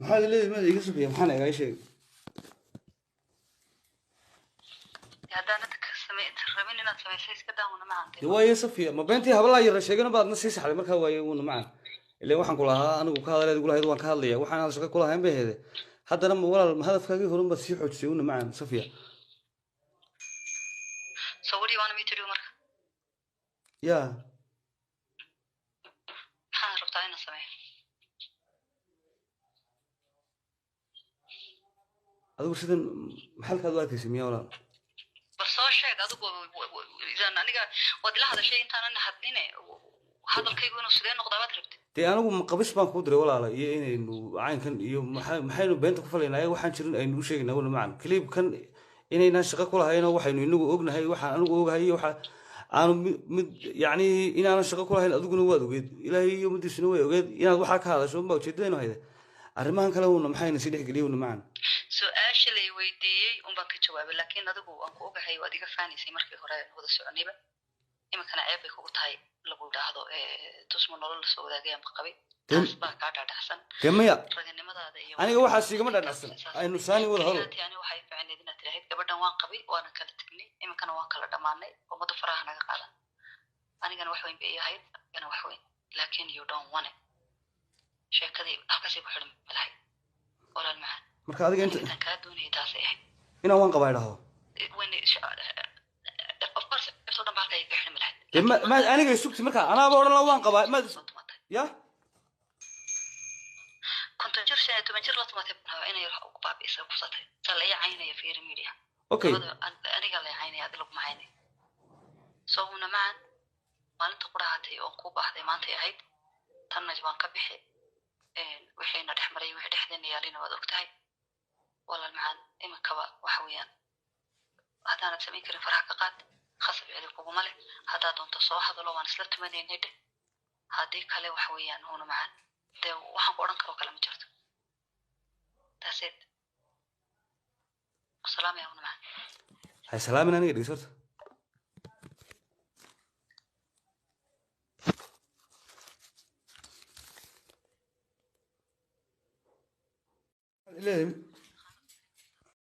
maxaad leedahay maad iga safiya maxaan iga sheegay haddaanad rabin inaad samayso iska daawna macaan waaye safiya ma beentii hablaha yar sheegana baadna sii saxday markaa waaye uuna macaan ilaa waxaan ku lahaa anigu ka hadaleed ugu lahayd waan ka hadlaya waxaan hada shaqo ku lahayn bay heede haddana ma walaal ma hadafkaagii horun baad sii xoojisay uuna macaan safiya so what do you want me to do marka ya maxaad rabtaa inaan sameeyo adigu sidan maxalkaad u arkaysay miyaa walaal bal soo sheeg adigu idan aniga waad ila hadashay intaanan hadline hadalkaygu inuu sidee noqdaa baad rabtay dee anigu qabis baan kuu diray walaala iyo inaynu caynkan iyo maxaynu beenta ku falaynaa ayaga waxaan jirin aynu u sheegaynaa uuna macaan kaliibkan inaynaan shaqo ku lahayn oo waxaynu inagu ognahay waxaan anigu ogahay iyo waxa aanu mid yacni inaanan shaqo ku lahayn adiguna waad ogeed ilaahay iyo ummaddiisuna way ogeed inaad waxaa ka hadasho unbaa ujeedadaynu hayda arrimahan kale uuna maxayna sii dhexgeliyay uuna macaan su-aasha lay weydiiyey unbaan ka jawaabay laakiin adigu waan ku ogahay waad iga faanaysay markii hore wada soconayba iminkana ceeb bay kugu tahay lagu idhaahdo tusma nolol lasoo wadaagay ama qabay taas baa kaa dhaadhacsan maya raganimadaada iyo aniga waxaas igama dhaadhacsan aynu saani wada hadlo ani waxay ficneed inaad tirahayd gabadhan waan qabay waana kala tegnay iminkana waan kala dhammaanay ummada faraha naga qaadan anigana wax weyn bay ii ahayd anigana wax weyn laakiin you don't want it sheekadii halkaasay ku xidhan malahay walaal macaan marka adiga intaan kaa doonayay taasay ahayd inaan waan qabaa idhaahdo of course ibsoo dhan baa halkaa iga xidhan malahay ما أنا جاي سكت مركا أنا بقول له وان قبائل ما يا كنت أجر سنة تمجر لا تماتبها أنا يروح أقبع بيسا قصتي تلاقي عيني في رميليا أوكي أنا قال لي عيني هذا لقمة عيني صونا معا ما أنت قرأتي وقوبة هذه ما أنت عيد تنج بان كبحي وحين نحمري وحد حدين يالين وذوقتها ولا المعان إما كبا وحويان هذا أنا تسمين كريم فرح قاد خاصة بعليك ومالي هذا دون تصوح هذا لو أنا سلت مني نيد هذه كله وحويان هون معان ده وحن قرن كرو كلام جرت تاسيد السلام يا هون معان هاي سلام أنا نيجي صرت ليه